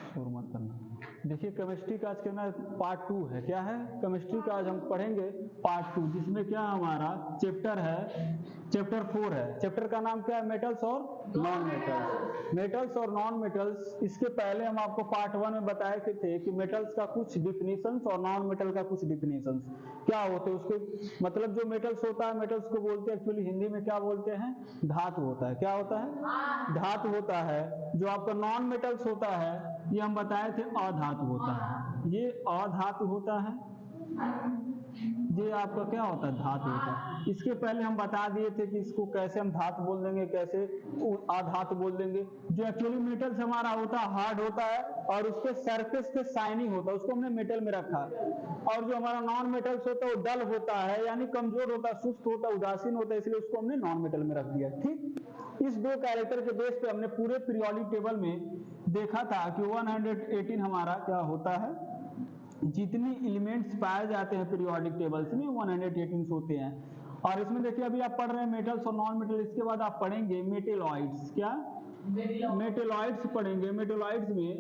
शोर मत करना। देखिए केमिस्ट्री का आज के ना पार्ट 2 है। क्या है? केमिस्ट्री का आज हम पढ़ेंगे पार्ट 2, जिसमें क्या हमारा चैप्टर है, चैप्टर 4 है। चैप्टर का नाम क्या है? मेटल्स और नॉन मेटल्स। मेटल्स और नॉन मेटल्स। इसके पहले हम आपको पार्ट 1 में बताए थे कि मेटल्स का कुछ डिफिनीशंस और नॉन मेटल का कुछ डिफिनीशंस क्या होते हैं। उसके मतलब जो मेटल्स होता है, मेटल्स को बोलते हैं एक्चुअली हिंदी में क्या बोलते हैं? धातु होता है। क्या होता है? धातु होता है। जो आपका नॉन मेटल्स होता है, ये हम बताए थे अधातु होता है। ये अधातु होता है, ये आपका क्या होता है? धातु होता है। इसके पहले हम बता दिए थे कि इसको कैसे हम धातु बोल देंगे, कैसे अधातु बोल देंगे। जो एक्चुअली मेटल्स हमारा होता है हार्ड होता है और उसके सरफेस पे शाइनिंग होता है, उसको हमने मेटल में रखा। और जो हमारा नॉन मेटल्स होता है वो डल होता है, यानी कमजोर होता है, सुस्त होता है, उदासीन होता है, इसलिए उसको हमने नॉन मेटल में रख दिया। ठीक, इस दो कैरेक्टर के बेस पे हमने पूरे पीरियोडिक टेबल में देखा था कि 118 हमारा क्या होता है, जितनी एलिमेंट्स पाए जाते हैं पीरियोडिक टेबल्स में 118 होते हैं। और इसमें देखिए अभी आप पढ़ रहे हैं मेटल्स और नॉन मेटल, इसके बाद आप पढ़ेंगे मेटेलॉइड्स। क्या? मेटेलॉइड्स पढ़ेंगे। मेटेलॉइड्स में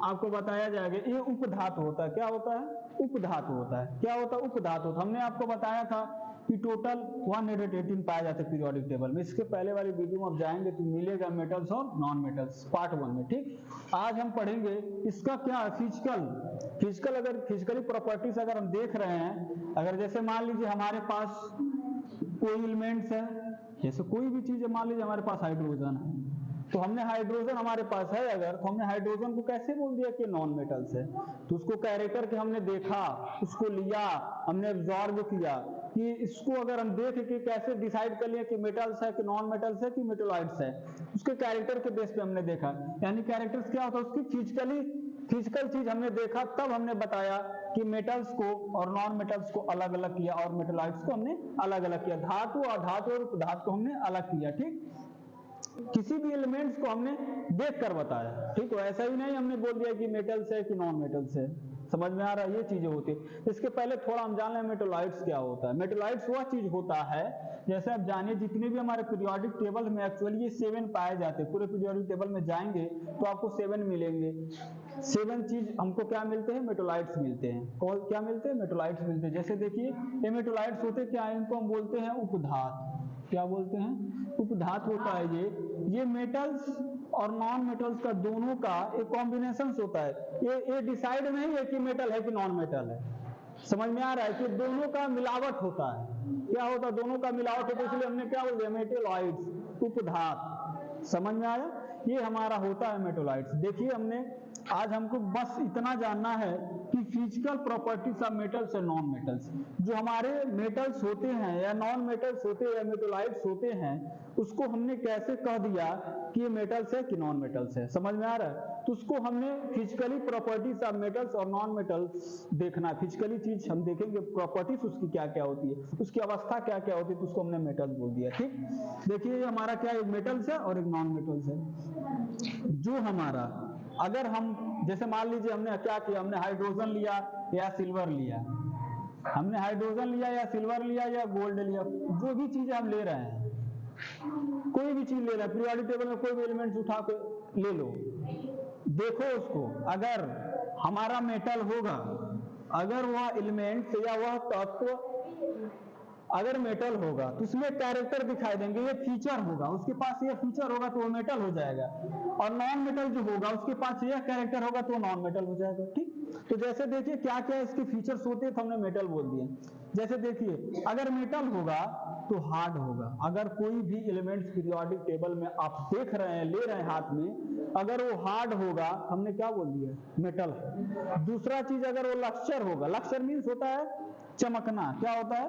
आपको बताया जाएगा ये उपधातु होता है। क्या होता है? उपधातु होता है। क्या होता है? उपधातु होता है। हमने आपको बताया था कि टोटल 118 पाए जाते हैं पीरियोडिक टेबल में। इसके पहले वाली वीडियो में आप जाएंगे तो मिलेगा मेटल्स और नॉन मेटल्स पार्ट 1 में। ठीक, आज हम पढ़ेंगे इसका क्या फिजिकल अगर फिजिकली प्रॉपर्टीज अगर हम देख रहे हैं, अगर जैसे मान लीजिए हमारे पास कोई एलिमेंट्स है, जैसे कोई भी चीज है, मान लीजिए हमारे पास हाइड्रोजन है, तो हमने हाइड्रोजन हमारे पास है अगर, तो हमने हाइड्रोजन को कैसे बोल दिया कि नॉन मेटल्स है? तो उसको कैरेक्टर के हमने देखा, उसको लिया, हमने एब्जॉर्ब किया कि इसको अगर हम देख के कैसे डिसाइड कर लिया कि मेटल्स है कि नॉन मेटल्स है कि मेटेलॉइड्स है, उसके कैरेक्टर के बेस पे हमने देखा। यानी कैरेक्टर्स क्या होता है? उसकी फिजिकल चीज हमने देखा, तब हमने बताया कि मेटल्स को और नॉन मेटल्स को अलग अलग किया और मेटेलॉइड्स को हमने अलग अलग किया। धातु और धातु और उपधातु को हमने अलग किया। ठीक, किसी भी एलिमेंट्स को हमने देख कर बताया। ठीक, ऐसा ही नहीं हमने बोल दिया कि मेटल्स है कि नॉन मेटल्स है। समझ में आ रहा है? ये चीजें होती है। इसके पहले थोड़ा हम जान लें मेटेलॉइड्स क्या होता है। मेटेलॉइड्स वह चीज होता है, जैसे आप जानिए जितने भी हमारे पीरियोडिक टेबल में एक्चुअली ये 7 पाए जाते हैं। पूरे पीरियोडिक टेबल में जाएंगे तो आपको 7 मिलेंगे। 7 चीज हमको क्या मिलते हैं? मेटेलॉइड्स मिलते हैं। कौन क्या मिलते हैं? मेटेलॉइड्स मिलते हैं। जैसे देखिए ये मेटेलॉइड्स होते क्या है? इनको हम बोलते हैं उपधातु। क्या बोलते हैं? उपधातु होता है ये मेटल्स और नॉन मेटल्स का दोनों का एक कॉम्बिनेशन होता है। ये डिसाइड नहीं है कि मेटल है कि नॉन मेटल है। समझ में आ रहा है कि दोनों का मिलावट होता है। क्या होता है? दोनों का मिलावट होता है, इसलिए हमने क्या बोल दिया? मेटेलॉइड्स, उपधातु। समझ में आया? ये हमारा होता है मेटेलॉइड्स। देखिए हमने आज हमको बस इतना जानना है कि फिजिकल प्रॉपर्टीज ऑफ मेटल्स और नॉन मेटल्स। जो हमारे मेटल्स होते हैं या नॉन मेटल्स होते हैं या मेटेलॉइड्स होते हैं, उसको हमने कैसे कह दिया कि ये मेटल्स है कि नॉन मेटल्स है। समझ में आ रहा है? तो उसको हमने फिजिकली प्रॉपर्टीज ऑफ मेटल्स और नॉन मेटल्स देखना। फिजिकली चीज हम देखेंगे, प्रॉपर्टीज उसकी क्या क्या होती है, उसकी अवस्था क्या क्या होती है, तो उसको हमने मेटल्स बोल दिया। ठीक, देखिए ये हमारा क्या, एक मेटल्स है और एक नॉन मेटल्स है। जो हमारा अगर हम जैसे मान लीजिए हमने क्या किया, हमने हाइड्रोजन लिया या सिल्वर लिया, हमने हाइड्रोजन लिया या सिल्वर लिया या गोल्ड लिया, जो भी चीजें हम ले रहे हैं, कोई भी चीज ले रहे हैं पीरियोडिक टेबल में, कोई भी एलिमेंट्स उठा के ले लो, देखो उसको, अगर हमारा मेटल होगा, अगर वह एलिमेंट या वह तत्व अगर मेटल होगा तो उसमें कैरेक्टर दिखाई देंगे, ये फीचर होगा, उसके पास ये फीचर होगा तो वो मेटल हो जाएगा। और नॉन मेटल जो होगा उसके पास यह कैरेक्टर होगा तो नॉन मेटल हो जाएगा। ठीक, तो जैसे देखिए क्या क्या इसके फीचर्स होते हैं, तो हमने मेटल बोल दिए। जैसे देखिए अगर मेटल होगा तो हार्ड होगा। अगर कोई भी एलिमेंट्स पीरियोडिक टेबल में आप देख रहे हैं, ले रहे हैं हाथ में, अगर वो हार्ड होगा हमने क्या बोल दिया? मेटल। दूसरा चीज अगर वो लक्चर होगा, लक्चर मीन्स होता है चमकना। क्या होता है?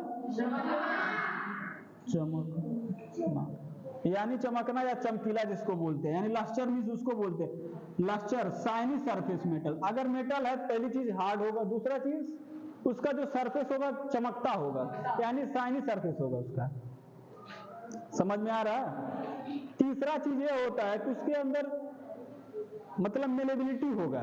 चमकना, यानी चमकना या चमकीला जिसको बोलते हैं, यानी लक्चर मीन्स उसको बोलते हैं लक्चर, शाइनी सरफेस मेटल। अगर मेटल है पहली चीज हार्ड होगा, दूसरा चीज उसका जो सरफेस होगा चमकता होगा, यानी शाइनी सरफेस होगा उसका। समझ में आ रहा है? तीसरा चीज ये होता है कि उसके अंदर मतलब मेलेबिलिटी होगा।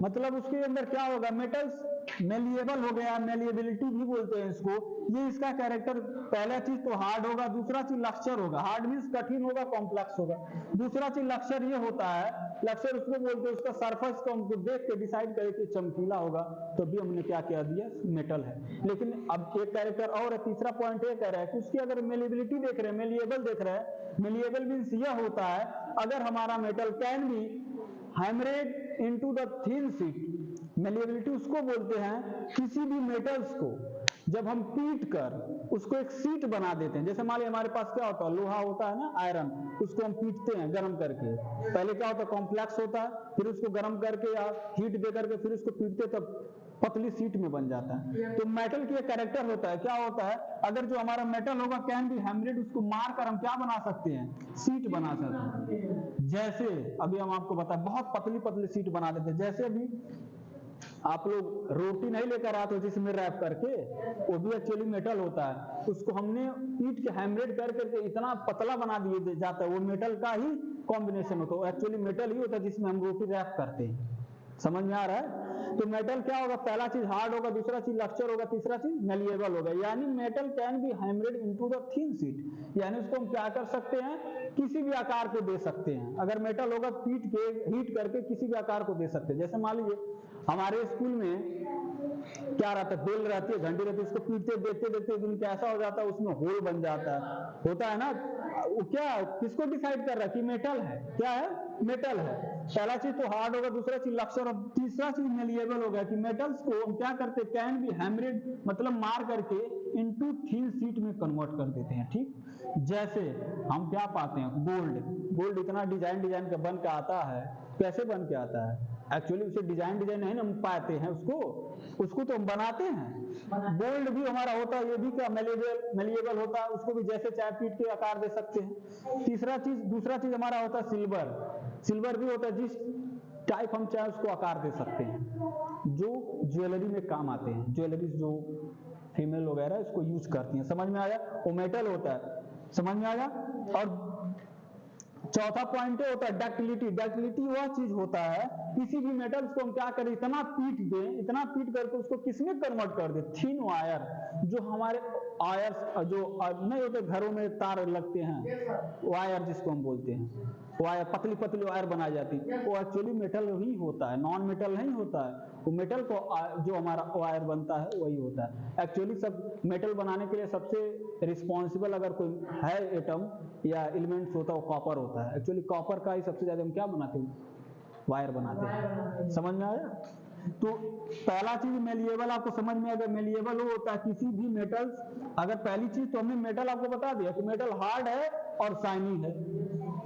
मतलब उसके अंदर क्या होगा, मेटल्स मेलिएबल हो गया, मेलिएबिलिटी भी बोलते हैं इसको। ये इसका कैरेक्टर, पहला चीज तो हार्ड होगा, दूसरा चीज लक्चर होगा। हार्ड मीन्स कठिन होगा, कॉम्प्लेक्स होगा। दूसरा चीज लक्चर ये होता है, लक्चर उसको बोलते हैं, उसका सरफेस को हमको देख के डिसाइड करे कि चमकीला होगा तो भी हमने क्या कह दिया, मेटल है। लेकिन अब एक कैरेक्टर और है, तीसरा पॉइंट ये कह रहा है कि उसकी अगर मेलिएबिलिटी देख रहे हैं, मेलिएबल देख रहे हैं, मेलिएबल मीन्स यह होता है अगर हमारा metal can be hammered into the thin sheet. Malleability उसको बोलते हैं किसी भी मेटल्स को जब हम पीट कर उसको एक सीट बना देते हैं। जैसे मान लीजिए हमारे पास क्या होता है, लोहा होता है ना, आयरन, उसको हम पीटते हैं गर्म करके। पहले क्या होता है, कॉम्प्लेक्स होता है, फिर उसको गर्म करके या हीट दे करके फिर उसको पीटते तब पतली सीट में बन जाता है। तो मेटल की एक कैरेक्टर होता है, क्या होता है, अगर जो हमारा मेटल होगा कैन बी हैमरेड, उसको मार कर हम क्या बना सकते हैं, सीट बना सकते हैं। जैसे अभी हम आपको बताएं, बहुत पतली पतली सीट बना देते हैं। जैसे अभी आप लोग रोटी नहीं लेकर आते हो जिसमें रैप करके, वो भी एक्चुअली मेटल होता है, उसको हमने पीट के हैमरेड कर करके इतना पतला बना दिए जाता है, वो मेटल का ही कॉम्बिनेशन होता है, एक्चुअली मेटल ही होता है जिसमें हम रोटी रैप करते हैं। समझ में आ रहा है? तो मेटल क्या होगा, पहला चीज हार्ड होगा, दूसरा चीज लक्चर होगा, तीसरा चीज मेलिएबल होगा। यानी metal can be hammered into the thin sheet, यानी उसको हम क्या कर सकते हैं, किसी भी आकार को दे सकते हैं। अगर मेटल होगा पीट के हीट करके किसी भी आकार को दे सकते हैं। जैसे मान लीजिए हमारे स्कूल में क्या रहता है, बेल रहती है, घंटी रहती है, उसको पीटते देखते देखते दिन कैसा हो जाता है, उसमें होल बन जाता है, होता है ना। वो क्या, किसको डिसाइड कर रहा है कि मेटल है, क्या है, मेटल है। पहला चीज तो हार्ड होगा, दूसरा चीज लक्चर, और तीसरा चीज मेलिएबल होगा कि मेटल्स को हम क्या करते हैं, कैन बी हैमरेड, मतलब मार करके इनटू थिन शीट में कन्वर्ट कर देते हैं। ठीक, जैसे हम क्या पाते हैं, गोल्ड इतना डिजाइन का बन के आता है, कैसे बन के आता है, एक्चुअली उसे डिजाइन नहीं हम पाते हैं, उसको तो हम बनाते हैं। गोल्ड भी हमारा होता है, ये भी क्या मेलिएबल होता है, उसको भी जैसे चाहे पीट के आकार दे सकते हैं। दूसरा चीज हमारा होता है सिल्वर भी होता है, जिस टाइप हम चाहे उसको आकार दे सकते हैं, जो ज्वेलरी में काम आते हैं, ज्वेलरी जो फीमेल वगैरह इसको यूज करती हैं। समझ में आया, वो मेटल होता है, समझ में आया। और चौथा पॉइंट होता है डक्टिलिटी वह चीज होता है, किसी भी मेटल्स को हम क्या करें, इतना पीट करके उसको किसमें कन्वर्ट कर दे, थिन वायर, जो हमारे वायर्स जो नहीं होते घरों में तार लगते हैं, वायर जिसको हम बोलते हैं, वायर पतली वायर बनाई जाती है, वो एक्चुअली मेटल ही होता है, नॉन मेटल नहीं होता है। वो मेटल को जो हमारा वायर बनता है वही होता है। एक्चुअली सब मेटल बनाने के लिए सबसे रिस्पॉन्सिबल अगर कोई है एटम या एलिमेंट्स होता है, वो कॉपर होता है। एक्चुअली कॉपर का ही सबसे ज्यादा हम क्या बनाते हैं, वायर बनाते हैं। समझ में आया? तो पहला चीज मेलिएबल आपको समझ में, अगर मेलिएबल वो होता है किसी भी मेटल्स, अगर पहली चीज तो हमने मेटल आपको बता दिया कि मेटल हार्ड है और शाइनी है,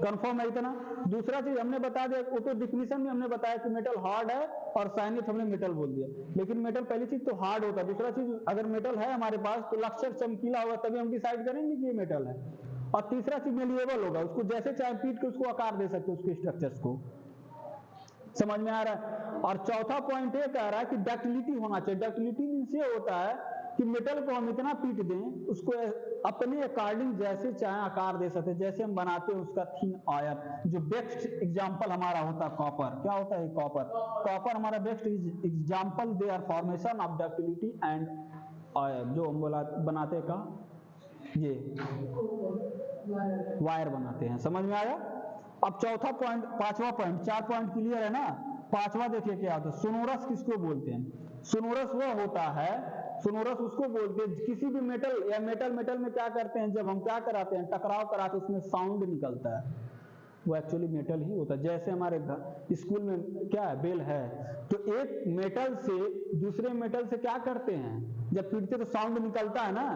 कंफर्म है इतना। दूसरा चीज हमने बता दिया, वो तो डिफिनीशन में हमने बताया कि मेटल हार्ड है और शाइनी, तो हमने मेटल बोल दिया। लेकिन मेटल पहली चीज तो हार्ड होता है, दूसरा चीज अगर मेटल है हमारे पास तो लक्चर चमकीला होगा, तभी हम डिसाइड करेंगे कि ये मेटल है। और तीसरा चीज मेलिएबल होगा, उसको जैसे चाहे पीट के उसको आकार दे सकते, उसके स्ट्रक्चर्स को। समझ में आ रहा है? और चौथा पॉइंट ये कह रहा है कि डक्टिलिटी होना चाहिए। डक्टिलिटी मींस ये होता है कि मेटल को हम इतना पीट दें, उसको अपने अकॉर्डिंग जैसे चाहे आकार दे सकते हैं, जैसे हम बनाते हैं उसका थिन वायर। जो बेस्ट एग्जांपल हमारा होता है कॉपर, क्या होता है कॉपर हमारा best example, they are formation of ductility and wire, जो हम बनाते का ये वायर बनाते हैं। समझ में आया? अब चौथा पॉइंट, पांचवा पॉइंट, 4 पॉइंट क्लियर है ना। पांचवा देखिए क्या होता है, सोनोरस किसको बोलते हैं? सोनोरस वह होता है, सोनोरस उसको बोलते हैं किसी भी मेटल या मेटल में क्या करते हैं, जब हम क्या कराते हैं, टकराव कराते हैं, उसमें साउंड निकलता है, वो एक्चुअली मेटल ही होता है। जैसे हमारे स्कूल में क्या है, बेल है, तो एक मेटल से दूसरे मेटल से क्या करते हैं, जब पीटते तो साउंड निकलता है ना।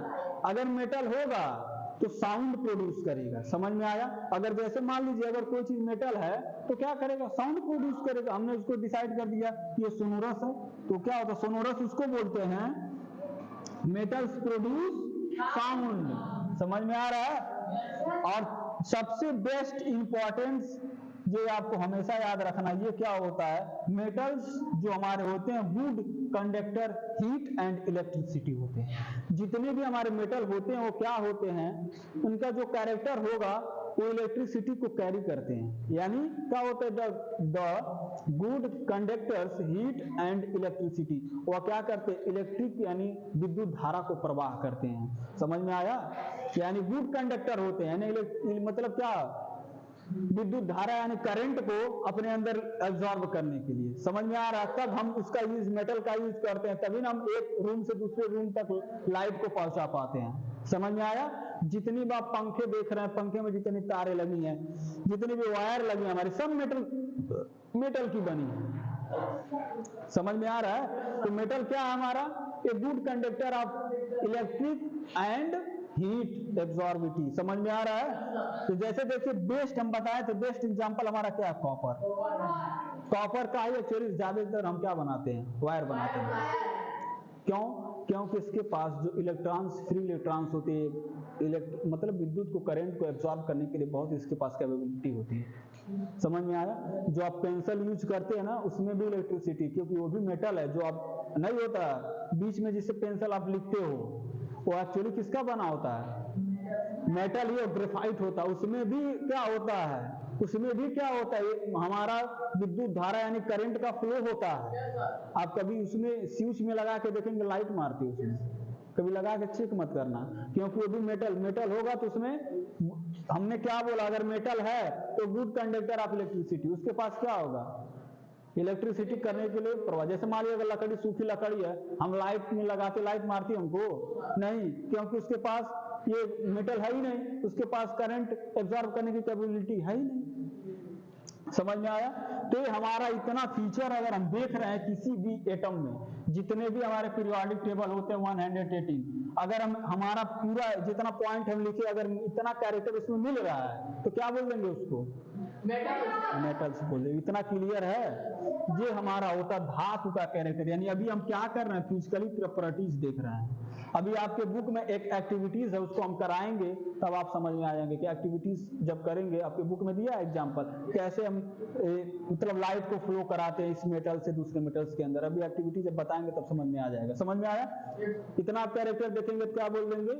अगर मेटल होगा तो साउंड प्रोड्यूस करेगा। समझ में आया? अगर जैसे मान लीजिए अगर कोई चीज मेटल है तो क्या करेगा, साउंड प्रोड्यूस करेगा। हमने उसको डिसाइड कर दिया कि ये सोनोरस है, तो क्या होता है, सोनोरस उसको बोलते हैं मेटल्स प्रोड्यूस साउंड। समझ में आ रहा है? और सबसे बेस्ट इंपॉर्टेंस ये आपको हमेशा याद रखना, ये क्या होता है, मेटल्स जो हमारे होते हैं good conductor heat and electricity होते हैं। जितने भी हमारे मेटल होते हैं वो क्या होते हैं, उनका जो कैरेक्टर होगा वो इलेक्ट्रिसिटी को कैरी करते हैं। यानी क्या होता है, the good conductors heat and electricity, वह क्या करते हैं, इलेक्ट्रिक यानी विद्युत धारा को प्रवाह करते हैं। समझ में आया? यानी गुड कंडक्टर होते हैं, यानी मतलब क्या, विद्युत धारा यानी करंट को अपने अंदर एब्जॉर्ब करने के लिए। समझ में आ रहा है? तब हम उसका यूज, मेटल का यूज करते हैं, तभी ना हम एक रूम से दूसरे रूम तक लाइट को पहुंचा पाते हैं। समझ में आया? जितनी भी आप पंखे देख रहे हैं, पंखे में जितनी तारें लगी हैं, जितनी भी वायर लगी है हमारी, सब मेटल की बनी है। समझ में आ रहा है? तो मेटल क्या है हमारा, a good conductor of electric and heat absorbity. समझ में आ रहा है? तो जैसे देखिए बेस्ट हम बताए थे, बेस्ट एग्जांपल हमारा क्या है, कॉपर। कॉपर का ही एक्चुअली ज्यादातर हम क्या बनाते हैं, वायर बनाते हैं। क्यों? क्योंकि इसके पास जो इलेक्ट्रॉन्स, फ्री इलेक्ट्रॉन्स होते हैं, मतलब विद्युत को, करंट को एब्जॉर्ब करने के लिए बहुत इसके पास कैपेबिलिटी होती है। समझ में आया? जो आप पेंसिल यूज करते हैं ना, उसमें भी इलेक्ट्रिसिटी, क्योंकि वो भी मेटल है। जो आप नहीं होता बीच में जिससे पेंसिल आप लिखते हो, वो एक्चुअली किसका बना होता है, मेटल ही, ग्रेफाइट होता है। उसमें भी क्या होता है, उसमें भी क्या होता है, हमारा विद्युत धारा यानी करंट का फ्लो होता है। आप कभी उसमें स्विच में लगा के देखेंगे, लाइट मारती है उसमें, कभी लगा के चेक मत करना, क्योंकि वो भी मेटल होगा। तो उसमें हमने क्या बोला, अगर मेटल है तो गुड कंडक्टर ऑफ इलेक्ट्रिसिटी, उसके पास क्या होगा, इलेक्ट्रिसिटी करने के लिए प्रवाह। जैसे मान लीजिए अगर लकड़ी, सूखी लकड़ी है, हम लाइट में लगाते, लाइट मारती हमको नहीं, क्योंकि उसके पास ये मेटल है ही नहीं, उसके पास करंट एब्जॉर्ब करने की कैपेबिलिटी है ही नहीं। समझ में आया? तो ये हमारा इतना फीचर अगर हम देख रहे हैं किसी भी एटम में, जितने भी हमारे पीरियोडिक टेबल होते हैं 118, अगर हम हमारा पूरा जितना पॉइंट हम लिखे, अगर इतना कैरेक्टर उसमें मिल रहा है, तो क्या बोल देंगे उसको, मेटल्स बोल देंगे। इतना क्लियर है? ये हमारा होता धातु का कैरेक्टर। यानी अभी हम क्या कर रहे हैं, फिजिकली प्रॉपर्टीज देख रहे हैं। अभी आपके बुक में एक एक्टिविटीज है, उसको हम कराएंगे, तब आप समझ में आ जाएंगे कि एक्टिविटीज जब करेंगे, आपके बुक में दिया है एग्जांपल, कैसे हम मतलब लाइट को फ्लो कराते हैं इस मेटल से दूसरे मेटल्स के अंदर। अभी एक्टिविटी जब बताएंगे तब समझ में आ जाएगा। समझ में आया? इतना आप कैरेक्टर देखेंगे तो क्या बोल देंगे,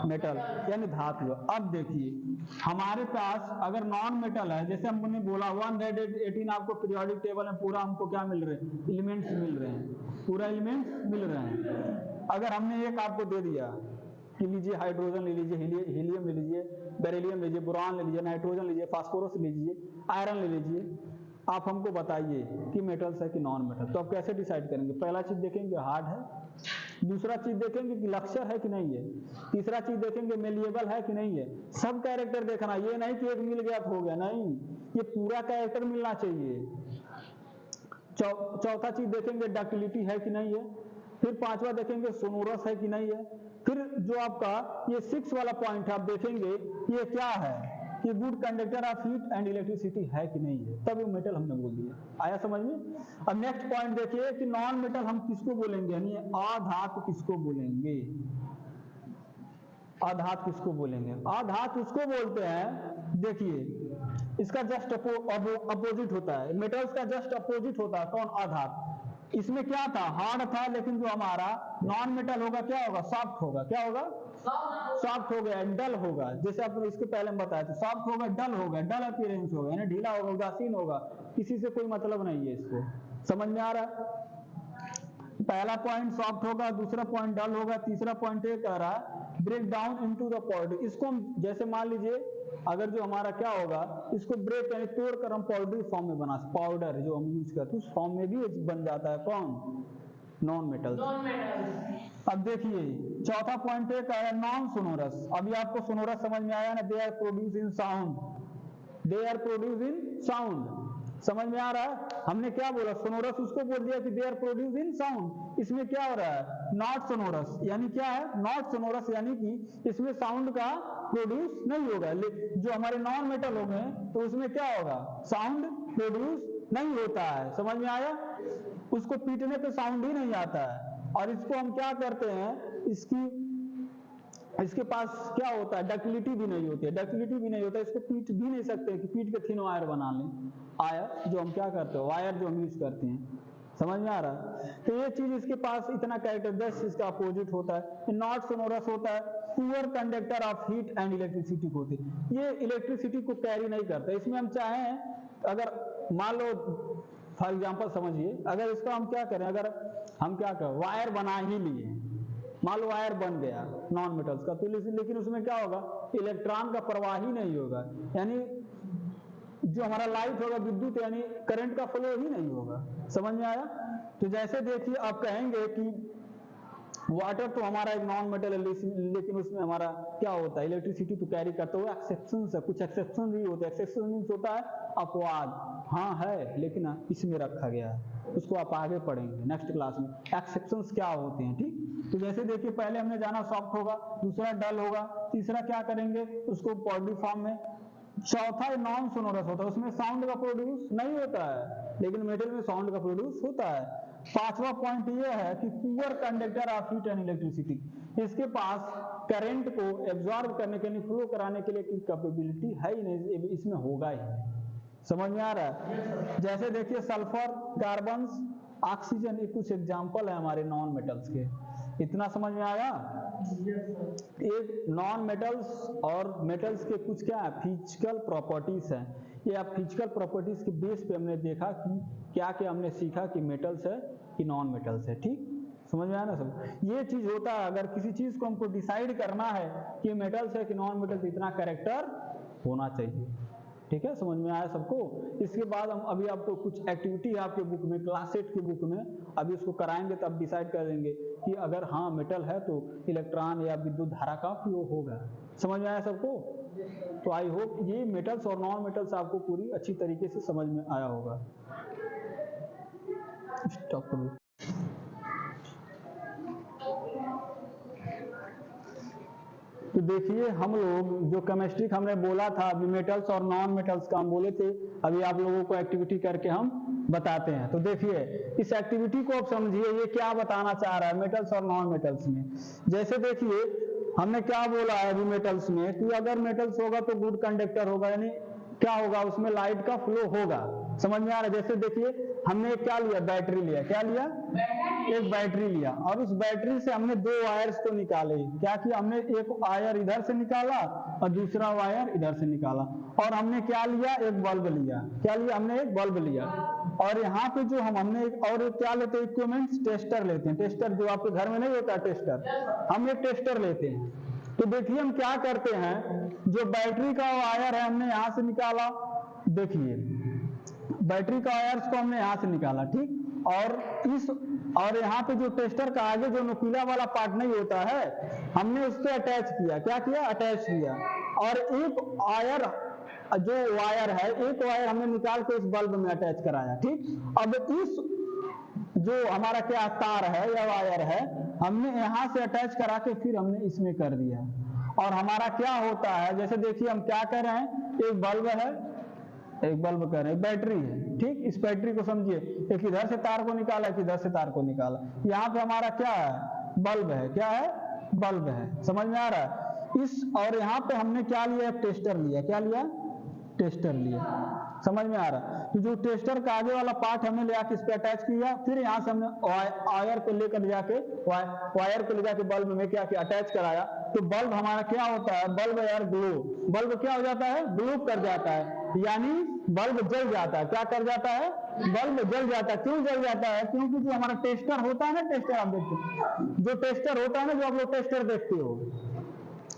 मेटल यानी धातु। अब देखिए हमारे पास अगर नॉन मेटल है, जैसे हमने बोला 118 आपको पीरियोडिक टेबल में पूरा हमको क्या मिल रहे हैं, एलिमेंट्स मिल रहे हैं, पूरा एलिमेंट्स मिल रहे हैं। अगर हमने एक आपको दे दिया कि लीजिए हाइड्रोजन ले लीजिए, हीलियम ले लीजिए, बेरिलियम लीजिए, बोरान ले लीजिए, नाइट्रोजन लीजिए, फास्फोरस ले लीजिए, आयरन ले लीजिए, आप हमको बताइए कि मेटल्स है कि नॉन मेटल। तो आप कैसे डिसाइड करेंगे? पहला चीज देखेंगे हार्ड है, दूसरा चीज देखेंगे कि लक्चर है कि नहीं है, तीसरा चीज देखेंगे मेलिएबल है कि नहीं है। सब कैरेक्टर देखना, ये नहीं कि एक मिल गया तो हो गया, नहीं, ये पूरा कैरेक्टर मिलना चाहिए। चौथा चीज देखेंगे डक्टिलिटी है कि नहीं है, फिर पांचवा देखेंगे सोनोरस है कि नहीं है, फिर जो आपका ये 6 वाला पॉइंट है आप देखेंगे ये क्या है, कि good conductor of heat and electricity है कि नहीं है, तब ये मेटल हमने बोल दिया। आया समझ में? अब नेक्स्ट पॉइंट देखिए कि नॉन मेटल हम किसको बोलेंगे, यानी अधातु किसको बोलेंगे, अधातु किसको बोलेंगे। अधातु उसको बोलते हैं, देखिए इसका जस्ट अपोजिट होता है, मेटल्स का जस्ट अपोजिट होता है कौन, अधातु। इसमें क्या था, हार्ड था, लेकिन जो हमारा नॉन मेटल होगा क्या होगा, सॉफ्ट होगा। क्या होगा, सॉफ्ट हो गया, डल होगा। जैसे आपने इसके पहले हम बताया था, सॉफ्ट होगा, डल होगा, डल अपीयरेंस होगा, यानी ढीला होगा, उदासीन होगा, किसी से कोई मतलब नहीं है इसको। समझ में आ रहा है? पहला पॉइंट सॉफ्ट होगा, दूसरा पॉइंट डल होगा, तीसरा पॉइंट ये कह रहा है break down into the powder. इसको हम जैसे मान लीजिए अगर जो हमारा क्या होगा, इसको ब्रेक यानी तोड़ कर हम पाउडर फॉर्म में बना, पाउडर जो हम यूज करते हैं उस फॉर्म में भी बन जाता है कौन, नॉन मेटल। अब देखिए चौथा पॉइंट एक है नॉन सोनोरस। अभी आपको सोनोरस समझ में आया ना, they are produce in sound, they are produce in sound. समझ में आ रहा है? हमने क्या बोला, सोनोरस उसको बोल दिया कि they are produce in sound. इसमें क्या हो रहा है, नॉट सोनोरस, यानी क्या है, नॉट सोनोरस, यानी कि इसमें साउंड का प्रोड्यूस नहीं होगा। जो हमारे नॉन मेटल हो गए तो उसमें क्या होगा, साउंड प्रोड्यूस नहीं होता है। समझ में आया? उसको पीटने पे साउंड ही नहीं आता है। और इसको हम क्या करते हैं, इसके पास क्या होता है, डक्टिलिटी भी नहीं होती है, डक्टिलिटी भी नहीं होता है, इसको पीट भी नहीं सकते कि पीट के थिन वायर बना लें। आया जो हम क्या करते हैं, वायर जो हम यूज करते हैं, समझ में आ रहा है? तो ये चीज इसके पास इतना कैरेक्टर, जस्ट इसका अपोजिट होता है। नॉट सोनोरस होता है, poor conductor of heat and electricity होती है, ये इलेक्ट्रिसिटी को कैरी नहीं करता। इसमें हम चाहें, अगर मान लो फॉर एग्जांपल समझिए, अगर इसको हम क्या करें, अगर हम क्या करें, वायर बना ही लिए, मान लो वायर बन गया नॉन मेटल्स का, तो लेकिन उसमें क्या होगा, इलेक्ट्रॉन का प्रवाह ही नहीं होगा, यानी जो हमारा लाइट होगा, विद्युत यानी करंट का फ्लो ही नहीं होगा। समझ में आया? तो जैसे देखिए आप कहेंगे कि वाटर तो हमारा एक नॉन मेटल है, लेकिन उसमें हमारा क्या होता है, इलेक्ट्रिसिटी तो कैरी करता है। एक्सेप्शन है, कुछ एक्सेप्शन भी होते हैं। एक्सेप्शन मीन्स होता है अपवाद, हाँ है लेकिन इसमें रखा गया है, उसको आप आगे पढ़ेंगे नेक्स्ट क्लास में एक्सेप्शंस क्या होते हैं। ठीक, तो जैसे देखिए पहले हमने जाना सॉफ्ट होगा, दूसरा डल होगा, तीसरा क्या करेंगे उसको बॉडी फॉर्म में, चौथा नॉन सोनोरस होता है, उसमें साउंड का प्रोड्यूस नहीं होता है, लेकिन मेटल में साउंड का प्रोड्यूस होता है। पांचवा पॉइंट ये है कि poor conductor of heat and electricity, इसके पास करंट को एब्जॉर्ब करने के लिए, फ्लो कराने के लिए की कैपेबिलिटी है ही नहीं, इसमें होगा ही नहीं। समझ में आ रहा है? जैसे देखिए सल्फर, कार्बन, ऑक्सीजन, ये कुछ एग्जाम्पल है हमारे नॉन मेटल्स के। इतना समझ में आया? एक नॉन मेटल्स और मेटल्स के कुछ क्या है, फिजिकल प्रॉपर्टीज हैं। ये आप फिजिकल प्रॉपर्टीज के बेस पे हमने देखा कि क्या क्या हमने सीखा कि मेटल्स है कि नॉन मेटल्स है। ठीक, समझ में आया ना सब? ये चीज होता है, अगर किसी चीज को हमको डिसाइड करना है कि मेटल्स है कि नॉन मेटल्स, इतना कैरेक्टर होना चाहिए। ठीक है, समझ में आया सबको? इसके बाद हम अभी आपको कुछ एक्टिविटी है आपके बुक में, क्लास 8 की बुक में, अभी उसको कराएंगे तब डिसाइड कर देंगे कि अगर हाँ मेटल है तो इलेक्ट्रॉन या विद्युत धारा का फ्लो होगा। समझ में आया सबको? तो आई होप ये मेटल्स और नॉन मेटल्स आपको पूरी अच्छी तरीके से समझ में आया होगा। स्टॉप करो। तो देखिए हम लोग जो केमिस्ट्री का हमने बोला था, अभी मेटल्स और नॉन मेटल्स का हम बोले थे, अभी आप लोगों को एक्टिविटी करके हम बताते हैं। तो देखिए इस एक्टिविटी को आप समझिए, ये क्या बताना चाह रहा है मेटल्स और नॉन मेटल्स में। जैसे देखिए हमने क्या बोला है अभी मेटल्स में, कि अगर मेटल्स होगा तो गुड कंडक्टर होगा, यानी क्या होगा, उसमें लाइट का फ्लो होगा। समझ में आ रहा है? जैसे देखिए हमने क्या लिया, बैटरी लिया, क्या लिया, एक बैटरी लिया, और उस बैटरी से हमने दो वायर्स को निकाले। क्या किया हमने, एक वायर इधर से निकाला और दूसरा वायर इधर से निकाला, और हमने क्या लिया, एक बल्ब लिया। क्या लिया हमने, एक बल्ब लिया। और यहाँ पे जो हमने एक और क्या लेते हैं, इक्विपमेंट्स, टेस्टर लेते हैं। टेस्टर जो आपके घर में नहीं होता टेस्टर, हम एक टेस्टर लेते हैं। तो देखिए हम क्या करते हैं, जो बैटरी का वायर है हमने यहाँ से निकाला, देखिए बैटरी का वायर्स को हमने यहाँ से निकाला, ठीक, और यहाँ पे जो टेस्टर का आगे जो नुकीला वाला पार्ट नहीं होता है, हमने उससे अटैच किया। क्या किया, अटैच किया। और एक वायर, जो वायर है, एक वायर हमने निकाल के इस बल्ब में अटैच कराया। ठीक, अब इस जो हमारा क्या तार है या वायर है, हमने यहाँ से अटैच करा के फिर हमने इसमें कर दिया। और हमारा क्या होता है, जैसे देखिए हम क्या कर रहे हैं, एक बल्ब है, एक बल्ब कर रहे हैं, बैटरी है। ठीक, इस बैटरी को समझिए, एक इधर से तार को निकाला, एक इधर से तार को निकाला। यहाँ पे हमारा क्या है, बल्ब है। क्या है, बल्ब है। समझ में आ रहा है? इस और यहाँ पे हमने क्या लिया, टेस्टर लिया। क्या लिया, टेस्टर लिया। समझ में आ रहा है? तो जो टेस्टर का आगे वाला पार्ट हमने ले आके इस पे अटैच किया, फिर यहाँ से हमने वायर को लेकर जाके वायर को ले जाके बल्ब में क्या किया, अटैच कराया। तो बल्ब हमारा क्या होता है, बल्ब यार ग्लो, बल्ब क्या हो जाता है, ग्लो कर जाता है, यानी बल्ब जल जाता है। क्या कर जाता है, बल्ब जल जाता है। क्यों जल जाता है, क्योंकि जो हमारा टेस्टर होता है ना, टेस्टर आप देखते, जो टेस्टर होता है ना, जो आप लोग टेस्टर देखते हो,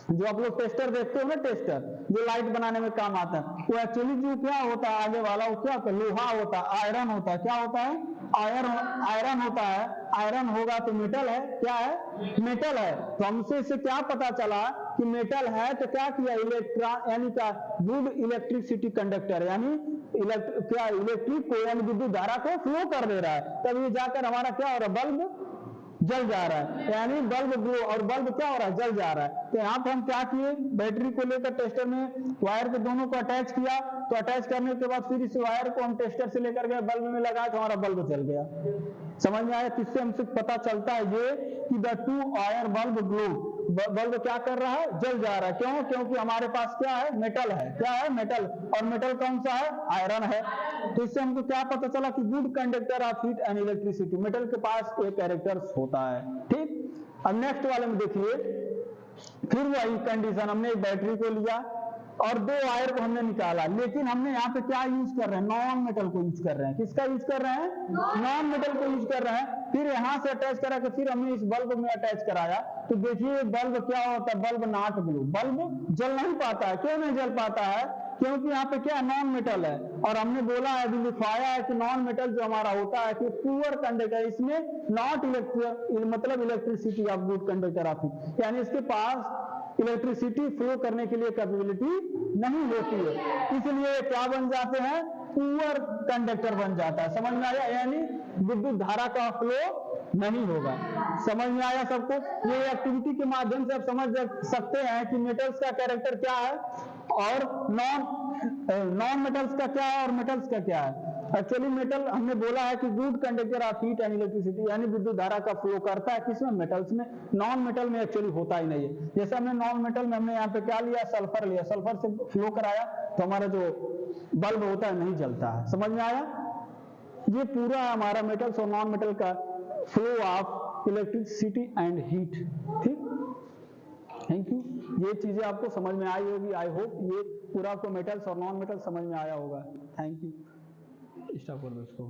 जो आप लोग टेस्टर देखते हो ना, टेस्टर जो लाइट बनाने में काम आता है, वो एक्चुअली जो क्या होता है आगे वाला, वो क्या होता है, लोहा होता है, आयरन होता है। क्या होता है, आयरन होता है। आयरन होगा तो मेटल है। क्या है, मेटल है। तो हमसे इससे क्या पता चला कि मेटल है, तो क्या किया, इलेक्ट्रॉन यानी क्या, गुड इलेक्ट्रिसिटी कंडक्टर, यानी क्या इलेक्ट्रिक को यानी विद्युत धारा को फ्लो कर दे रहा है। तब ये जाकर हमारा क्या हो रहा है, बल्ब जल जा रहा है, यानी बल्ब ग्लो, और बल्ब क्या हो रहा है, जल जा रहा है। तो यहाँ पे हम क्या किए, बैटरी को लेकर टेस्टर में वायर को दोनों को अटैच किया। तो अटैच करने के बाद फिर इस वायर को हम टेस्टर से लेकर गए, बल्ब में लगाया, तो हमारा बल्ब जल गया। समझ में आया? किससे हमसे पता चलता है ये कि the two wire bulb glow, bulb क्या कर रहा है, जल जा रहा है। क्यों? क्योंकि हमारे पास क्या है, मेटल है। क्या है? मेटल। और मेटल कौन सा है? आयरन है। तो इससे हमको क्या पता चला कि good conductor of heat and electricity, metal के पास एक कैरेक्टर्स होता है। ठीक। अब नेक्स्ट वाले में देखिए, फिर वही कंडीशन, हमने एक बैटरी को लिया और दो वायर को हमने निकाला, लेकिन हमने यहाँ पे क्या यूज कर रहे हैं, नॉन मेटल को यूज कर रहे हैं। किसका यूज कर रहे हैं? नॉन मेटल को यूज कर रहे हैं। फिर यहाँ से अटैच करा के फिर हमने इस बल्ब में अटैच कराया, तो देखिए बल्ब क्या होता है, बल्ब नॉट ग्लो, बल्ब जल नहीं पाता है। क्यों नहीं जल पाता है? क्योंकि यहाँ पे क्या नॉन मेटल है, और हमने बोला है, अभी लिखवाया है कि नॉन मेटल जो हमारा होता है कि पुअर कंडक्टर, इसमें नॉट मतलब elasticity of good conductor of heat, यानी इसके पास इलेक्ट्रिसिटी फ्लो करने के लिए कैपेबिलिटी नहीं होती है, इसलिए क्या बन जाते हैं, पुअर कंडक्टर बन जाता है। समझ में आया? यानी विद्युत धारा का फ्लो नहीं होगा। समझ में आया सबको? ये एक्टिविटी के माध्यम से आप समझ सकते हैं कि मेटल्स का कैरेक्टर क्या है और नॉन मेटल्स का क्या है और मेटल्स का क्या है। एक्चुअली मेटल हमने बोला है कि good conductor of heat and electricity, यानी विद्युत धारा का फ्लो करता है किसमें, मेटल्स में। नॉन मेटल में एक्चुअली होता ही नहीं है। जैसे हमने नॉन मेटल में हमने यहाँ पे क्या लिया, सल्फर लिया, सल्फर से फ्लो कराया तो हमारा जो बल्ब होता है नहीं जलता है। समझ में आया? ये पूरा हमारा मेटल्स और नॉन मेटल का flow of electricity and heat. ठीक, थैंक यू। ये चीजें आपको समझ में आई होगी। आई होप ये पूरा आपको मेटल्स और नॉन मेटल समझ में आया होगा। Thank you. स्टॉप कर दो इसको।